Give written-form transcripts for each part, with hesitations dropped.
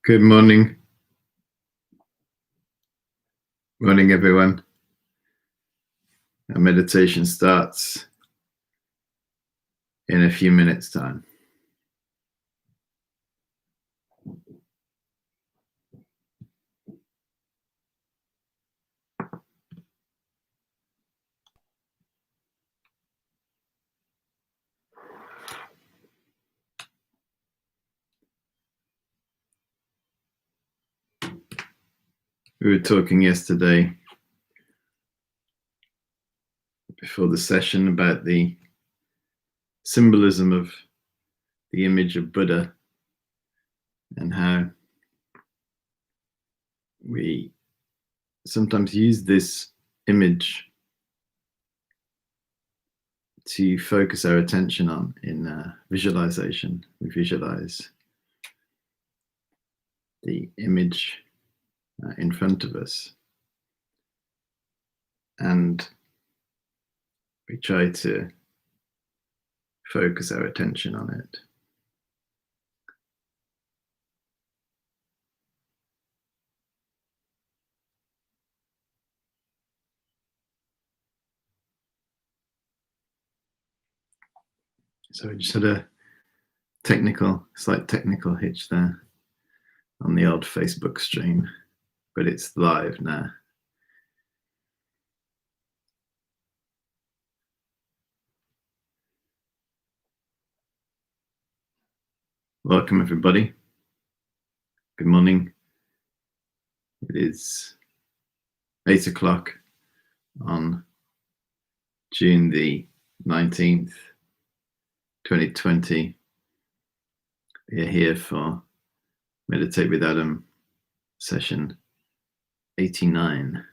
Good morning. Morning, everyone. Our meditation starts in a few minutes' time. We were talking yesterday before the session about the symbolism of the image of Buddha and how we sometimes use this image to focus our attention on in visualization. We visualize the image in front of us, and we try to focus our attention on it. So we just had a slight technical hitch there on the old Facebook stream, but it's live now. Welcome, everybody. Good morning. It is 8 o'clock on June the 19th, 2020. We are here for Meditate with Adam session 89.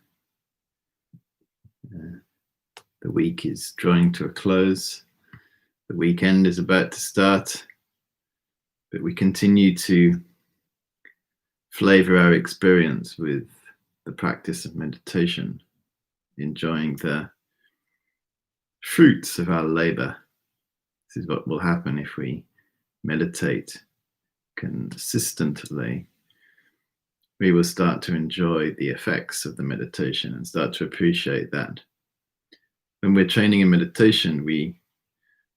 The week is drawing to a close. The weekend is about to start, but we continue to flavor our experience with the practice of meditation, enjoying the fruits of our labor. This is what will happen if we meditate consistently. We will start to enjoy the effects of the meditation and start to appreciate that when we're training in meditation, we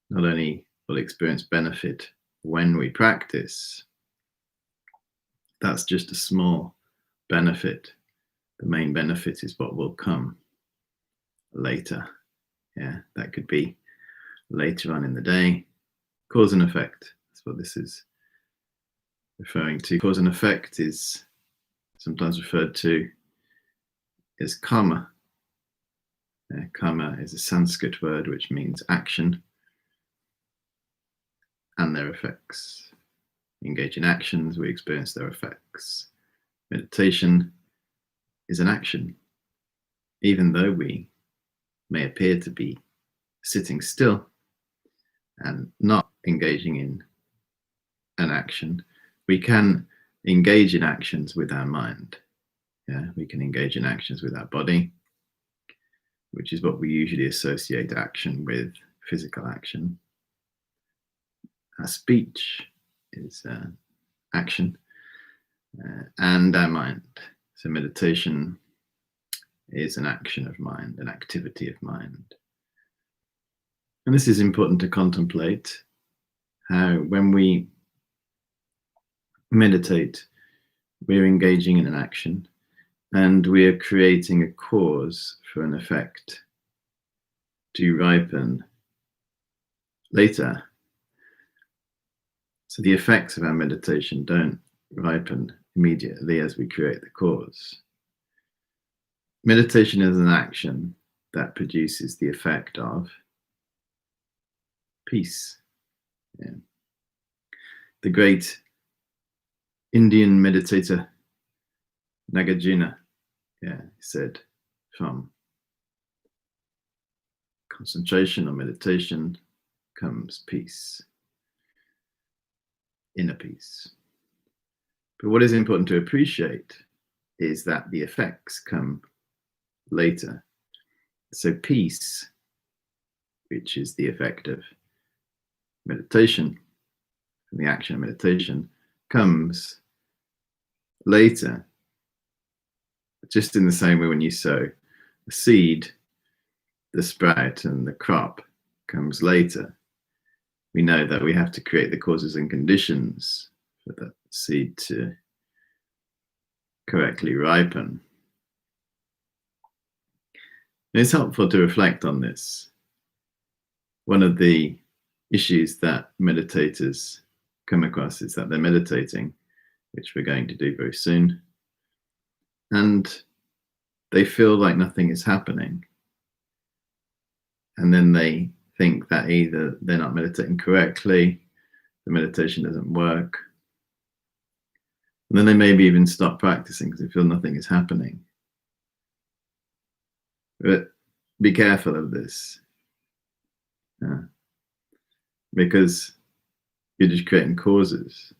not only will experience benefit when we practice. That's just a small benefit. The main benefit is what will come later. Yeah, that could be later on in the day. Cause and effect. That's what this is referring to. Cause and effect is sometimes referred to as karma. Karma is a Sanskrit word which means action and their effects. We engage in actions, we experience their effects. Meditation is an action. Even though we may appear to be sitting still and not engaging in an action, we can engage in actions with our mind. Yeah, we can engage in actions with our body, which is what we usually associate action with, physical action. Our speech is action, and our mind. So meditation is an action of mind, an activity of mind. And this is important to contemplate, how when we meditate, we're engaging in an action and we are creating a cause for an effect to ripen later. So the effects of our meditation don't ripen immediately as we create the cause. Meditation is an action that produces the effect of peace. Yeah. The great Indian meditator Nagarjuna said, from concentration or meditation comes peace, inner peace. But what is important to appreciate is that the effects come later. So peace, which is the effect of meditation, the action of meditation, comes later, just in the same way when you sow a seed, the sprout and the crop comes later. We know that we have to create the causes and conditions for that seed to correctly ripen. And it's helpful to reflect on this. One of the issues that meditators come across is that they're meditating, which we're going to do very soon, and they feel like nothing is happening. And then they think that either they're not meditating correctly, the meditation doesn't work, and then they maybe even stop practicing because they feel nothing is happening. But be careful of this, because you're just creating causes.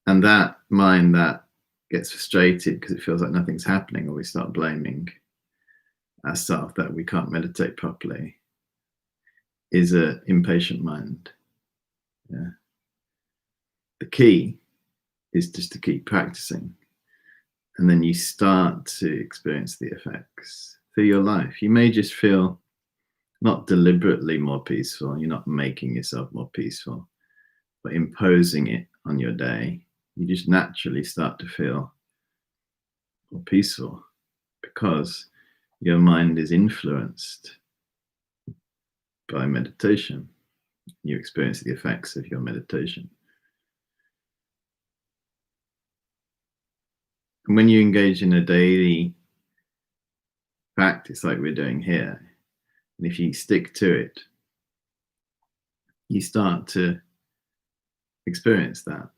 And that mind that gets frustrated because it feels like nothing's happening, or we start blaming ourselves that we can't meditate properly, is an impatient mind. The key is just to keep practicing, and then you start to experience the effects through your life. You may just feel not deliberately more peaceful, you're not making yourself more peaceful, but imposing it on your day, you just naturally start to feel more peaceful because your mind is influenced by meditation. You experience the effects of your meditation. And when you engage in a daily practice like we're doing here, and if you stick to it, you start to experience that.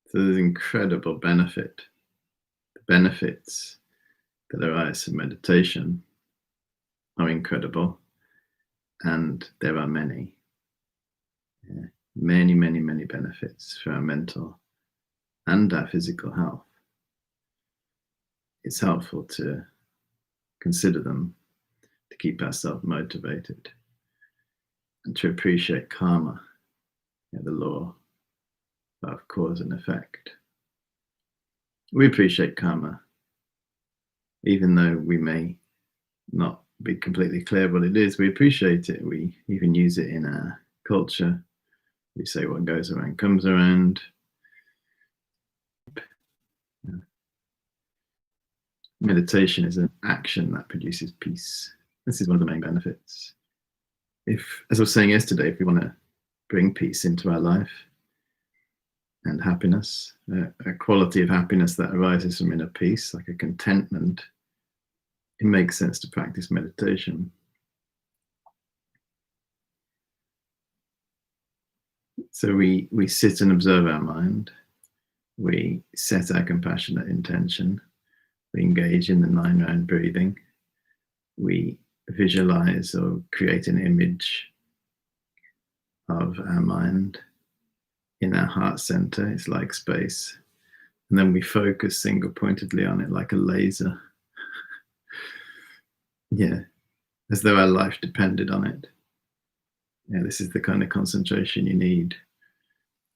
So there's incredible benefit. The benefits that arise from meditation are incredible, and there are many. Many, many, many benefits for our mental and our physical health. It's helpful to consider them, to keep ourselves motivated, and to appreciate karma, the law of cause and effect. We appreciate karma, even though we may not be completely clear what it is. We appreciate it. We even use it in our culture. We say what goes around comes around. Meditation is an action that produces peace. This is one of the main benefits. If, as I was saying yesterday, if we want to bring peace into our life and happiness, a quality of happiness that arises from inner peace, like a contentment, it makes sense to practice meditation. So we sit and observe our mind. We set our compassionate intention. We engage in the 9-round breathing. We visualize or create an image of our mind in our heart center. It's like space. And then we focus single-pointedly on it like a laser. As though our life depended on it. This is the kind of concentration you need.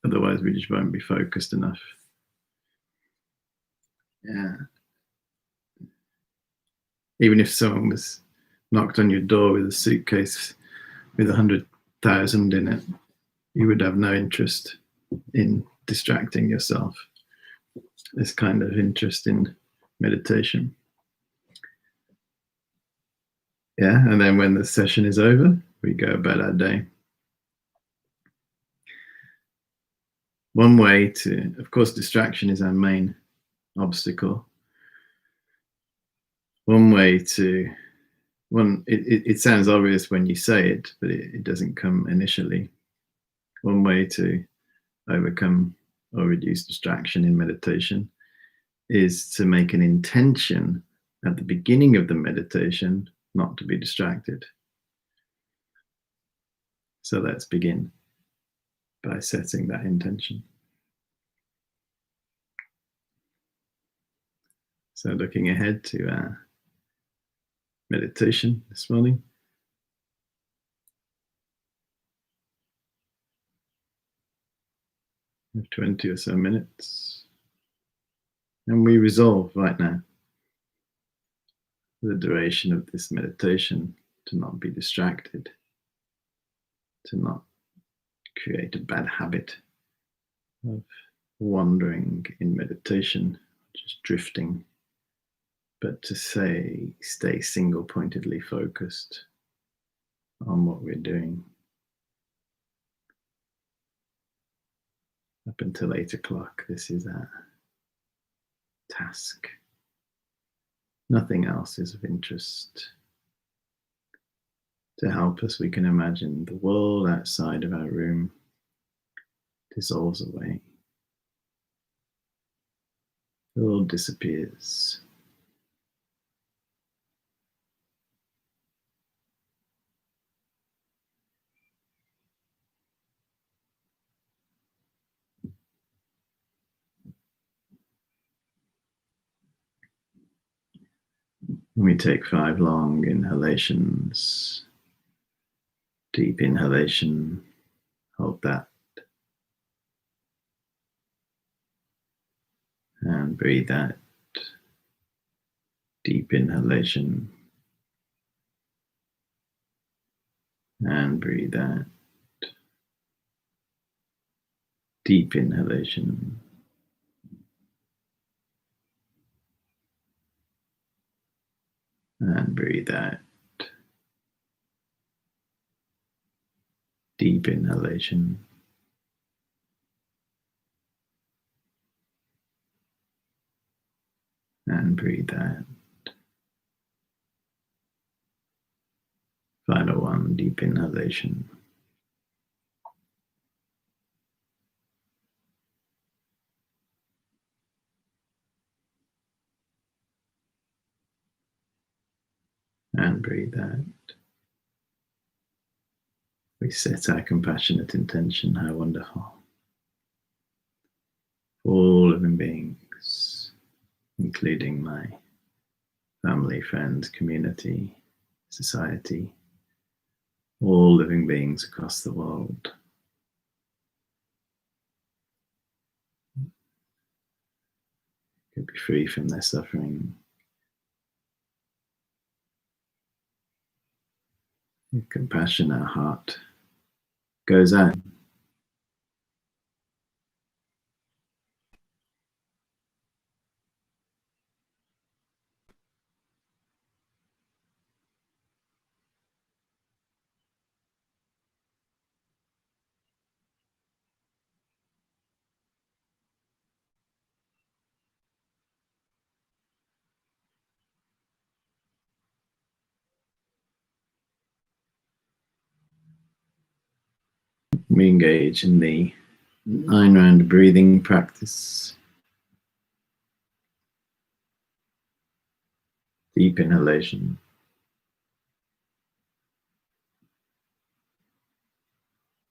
Otherwise, we just won't be focused enough. Even if someone was knocked on your door with a suitcase with 100,000 in it, you would have no interest in distracting yourself. This kind of interest in meditation. And then when the session is over, we go about our day. One way to, of course, distraction is our main obstacle. One way to, it sounds obvious when you say it, but it doesn't come initially. One way to overcome or reduce distraction in meditation is to make an intention at the beginning of the meditation not to be distracted. So let's begin by setting that intention. So looking ahead to our meditation this morning. 20 or so minutes. And we resolve right now, for the duration of this meditation, to not be distracted, to not create a bad habit of wandering in meditation, just drifting, but to stay single-pointedly focused on what we're doing. Up until 8 o'clock, this is our task. Nothing else is of interest. To help us, we can imagine the world outside of our room dissolves away. The world disappears. We take 5 long inhalations. Deep inhalation, hold that. And breathe out. Deep inhalation. And breathe out. Deep inhalation. And breathe out. Deep inhalation. And breathe out. Final one, deep inhalation. And breathe out. We set our compassionate intention, how wonderful. All living beings, including my family, friends, community, society, all living beings across the world. Could be free from their suffering. With compassion, our heart goes out. We engage in the 9-round breathing practice. Deep inhalation.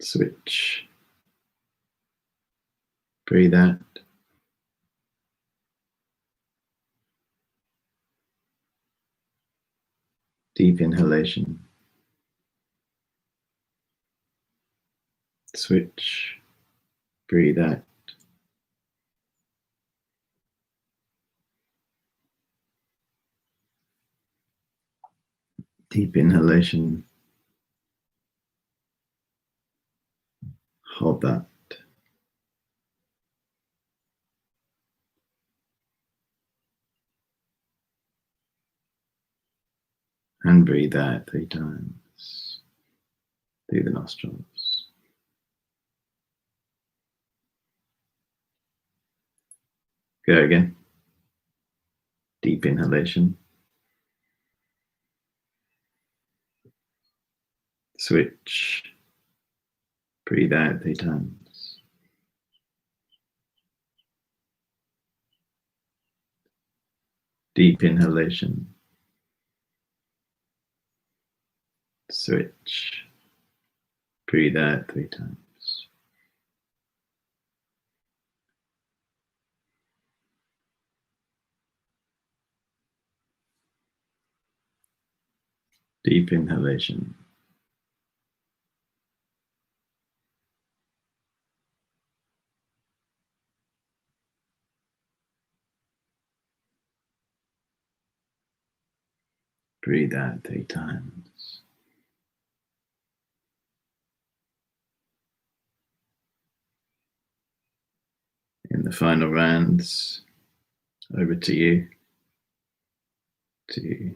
Switch. Breathe out. Deep inhalation. Switch. Breathe out. Deep inhalation. Hold that. And breathe out 3 times through the nostrils. Go again. Deep inhalation. Switch. Breathe out 3 times. Deep inhalation. Switch. Breathe out 3 times. Deep inhalation. Breathe out 3 times. In the final rounds, over to you to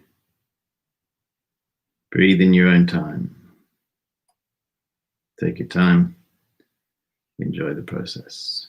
breathe in your own time. Take your time. Enjoy the process.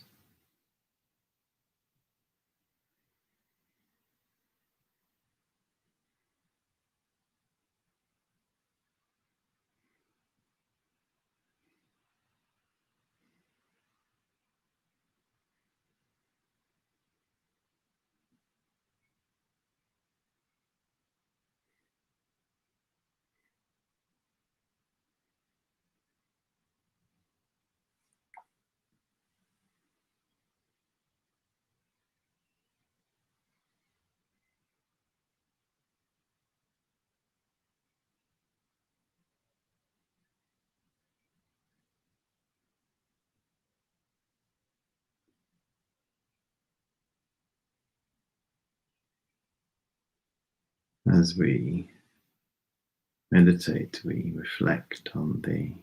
As we meditate, we reflect on the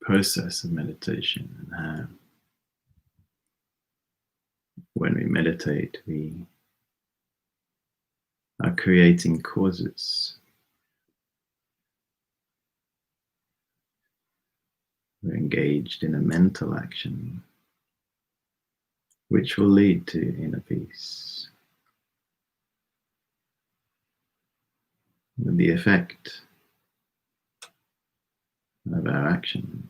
process of meditation and how, when we meditate, we are creating causes. We're engaged in a mental action which will lead to inner peace. With the effect of our action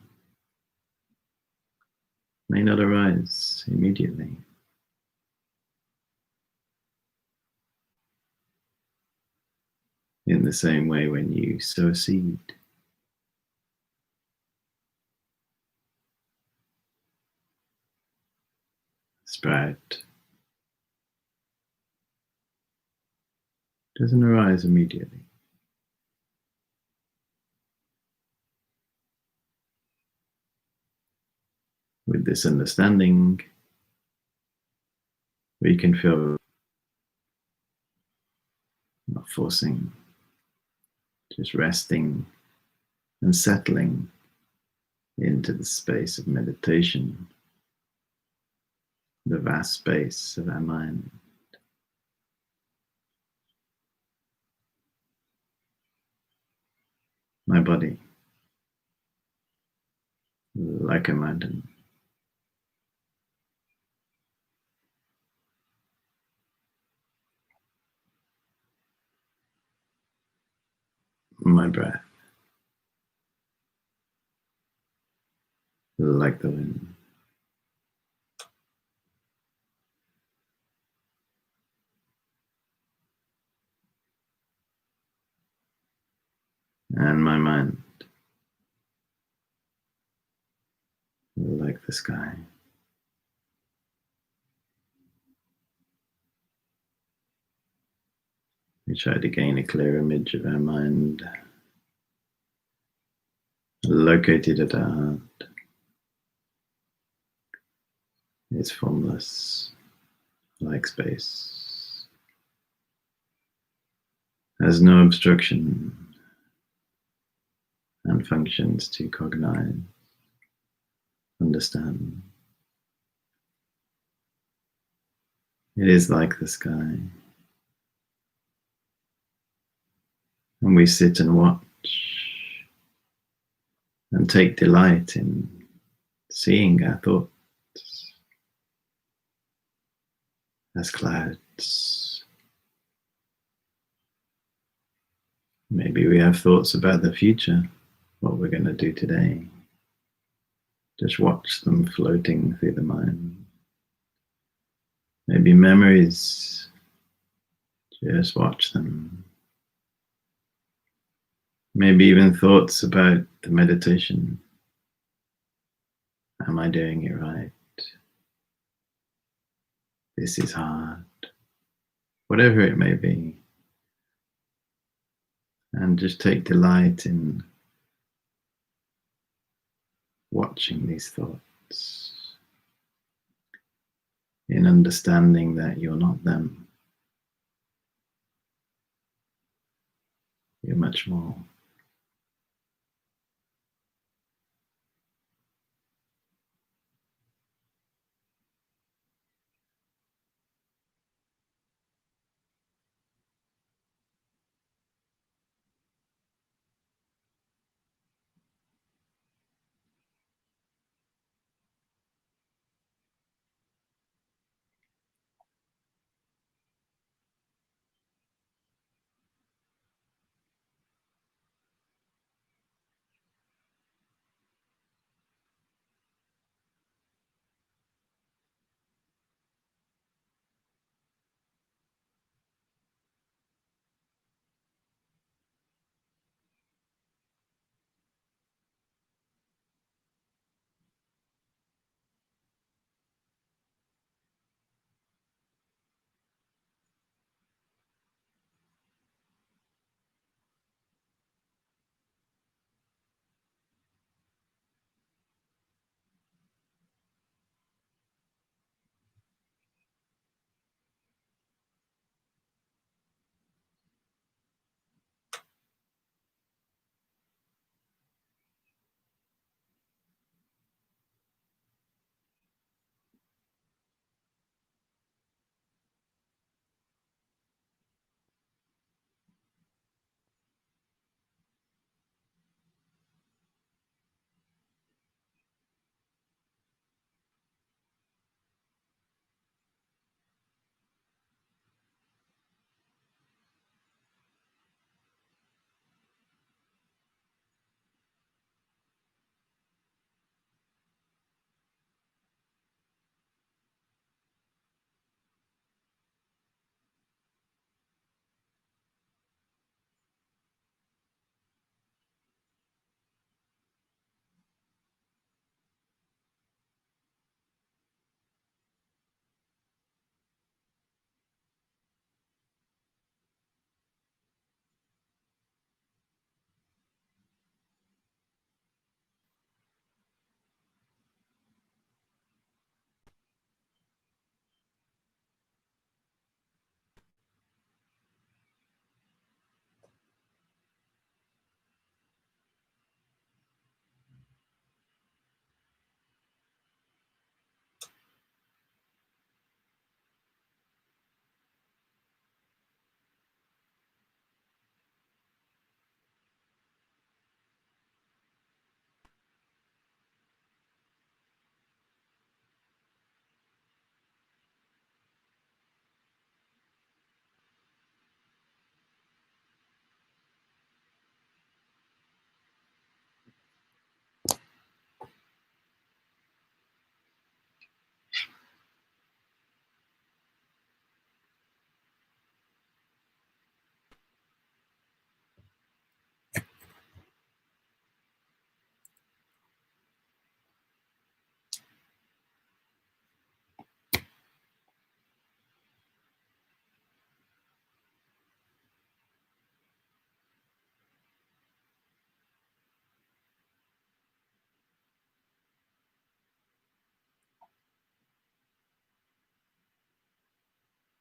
may not arise immediately. In the same way, when you sow a seed, sprout doesn't arise immediately. With this understanding, we can feel not forcing, just resting and settling into the space of meditation, the vast space of our mind. My body, like a mountain. My breath, like the wind. And my mind, like the sky. We try to gain a clear image of our mind, located at our heart. It's formless, like space. Has no obstruction and functions to cognize, understand. It is like the sky. And we sit and watch and take delight in seeing our thoughts as clouds. Maybe we have thoughts about the future, what we're going to do today. Just watch them floating through the mind. Maybe memories, just watch them. Maybe even thoughts about the meditation. Am I doing it right? This is hard. Whatever it may be. And just take delight in watching these thoughts, in understanding that you're not them. you're much more.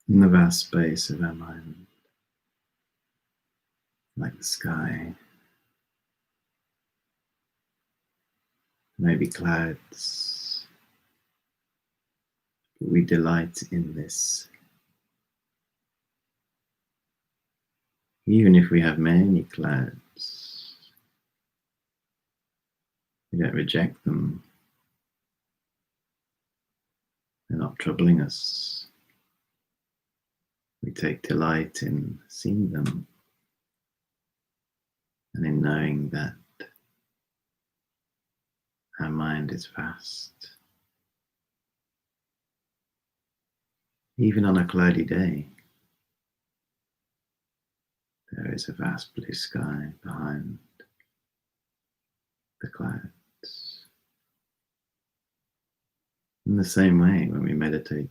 In the vast space of our mind, like the sky, maybe clouds, but we delight in this. Even if we have many clouds, we don't reject them. They're not troubling us. We take delight in seeing them and in knowing that our mind is vast. Even on a cloudy day, there is a vast blue sky behind the clouds. In the same way, when we meditate,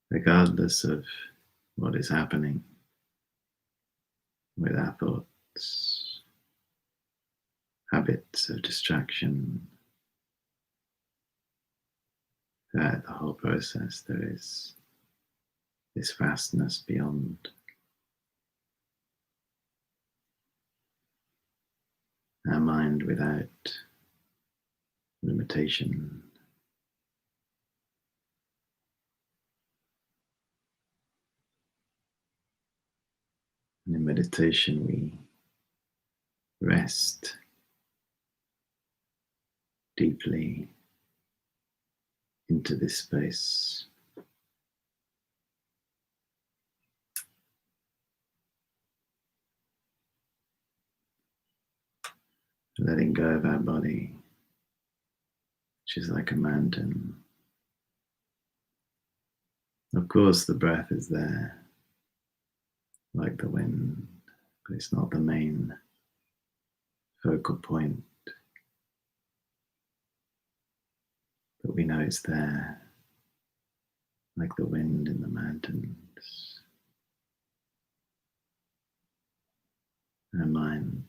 regardless of what is happening with our thoughts, habits of distraction, throughout the whole process, there is this vastness beyond. our mind without limitation. And in meditation, we rest deeply into this space, letting go of our body, which is like a mountain. Of course, the breath is there, like the wind, but it's not the main focal point. But we know it's there, like the wind in the mountains. Our mind,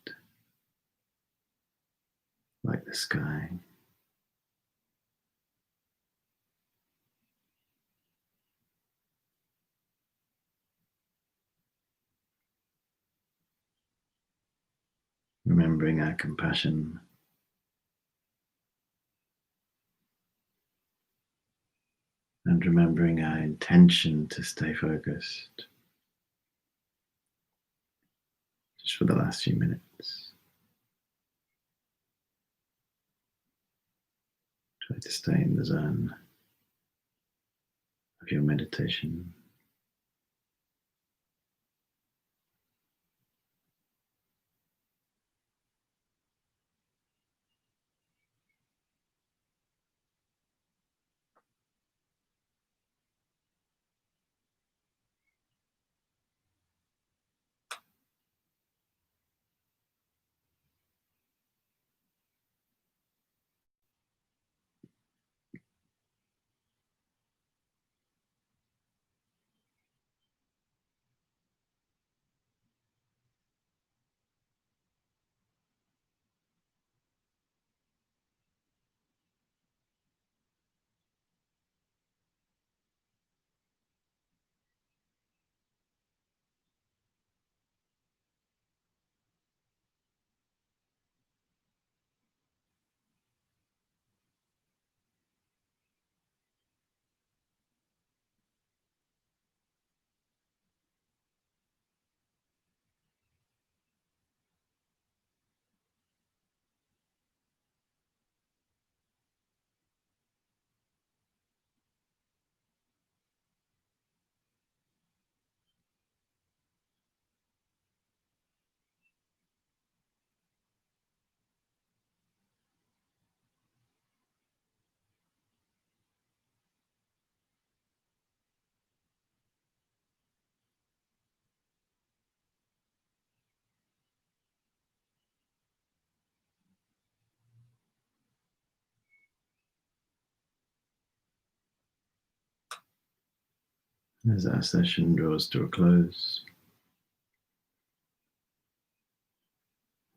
like the sky. Remembering our compassion and remembering our intention to stay focused just for the last few minutes. Try to stay in the zone of your meditation. As our session draws to a close,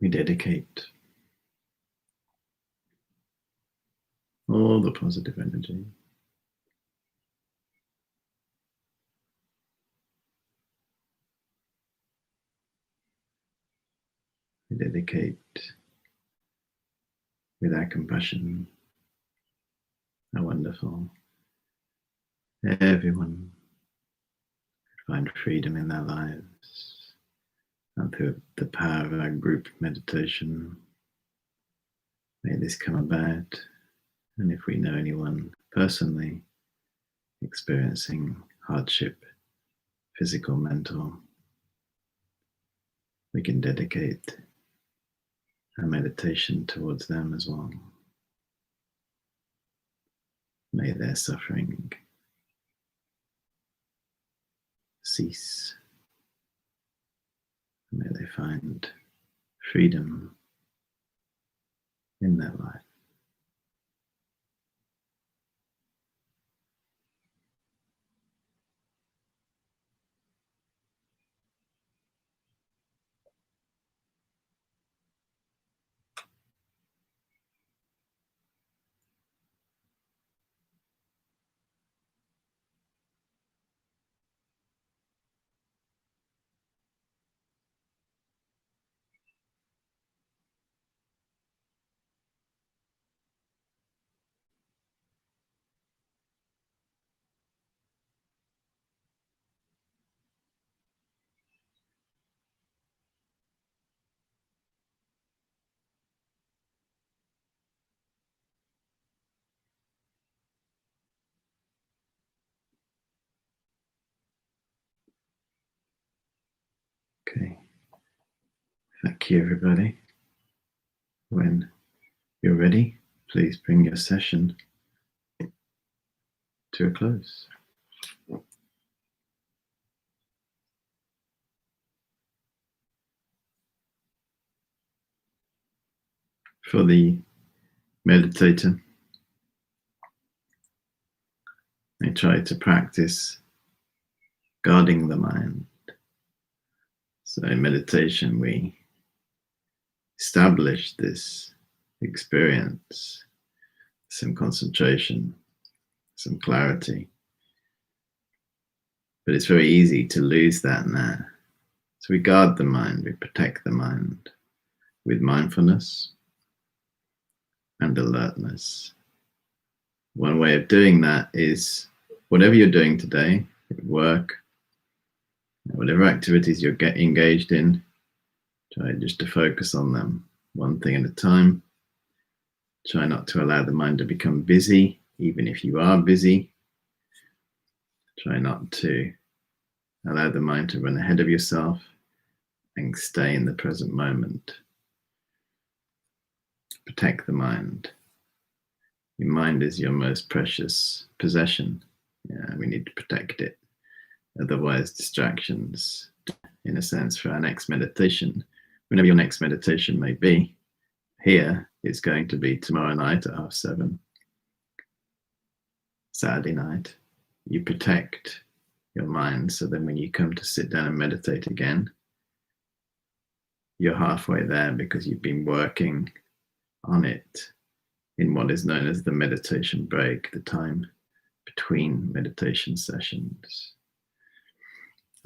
we dedicate all the positive energy. We dedicate with our compassion, how wonderful everyone could find freedom in their lives. And through the power of our group meditation, may this come about. And if we know anyone personally experiencing hardship, physical, mental, we can dedicate our meditation towards them as well. May their suffering cease. May they find freedom in their life. Okay. Thank you, everybody. When you're ready, please bring your session to a close. For the meditator, they try to practice guarding the mind. So in meditation, we establish this experience, some concentration, some clarity. But it's very easy to lose that now. So we guard the mind, we protect the mind with mindfulness and alertness. One way of doing that is whatever you're doing today, work, whatever activities you're engaged in, try just to focus on them one thing at a time. Try not to allow the mind to become busy, even if you are busy. Try not to allow the mind to run ahead of yourself and stay in the present moment. Protect the mind. Your mind is your most precious possession. We need to protect it. Otherwise, distractions, in a sense, for our next meditation, whenever your next meditation may be, here it's going to be tomorrow night at 7:30, Saturday night. You protect your mind so then when you come to sit down and meditate again, you're halfway there because you've been working on it in what is known as the meditation break, the time between meditation sessions,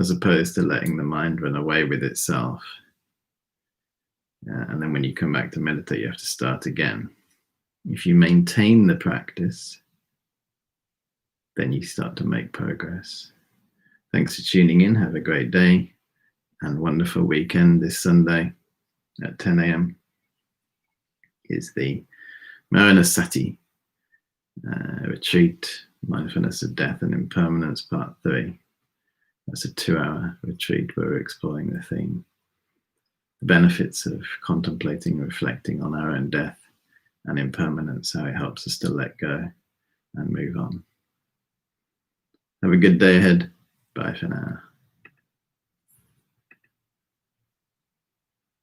as opposed to letting the mind run away with itself. And then when you come back to meditate, you have to start again. If you maintain the practice, then you start to make progress. Thanks for tuning in. Have a great day and wonderful weekend. This Sunday at 10 a.m. is the Maranasati retreat, Mindfulness of Death and Impermanence, Part 3. That's a 2-hour retreat where we're exploring the theme, the benefits of contemplating, reflecting on our own death and impermanence, how it helps us to let go and move on. Have a good day ahead. Bye for now.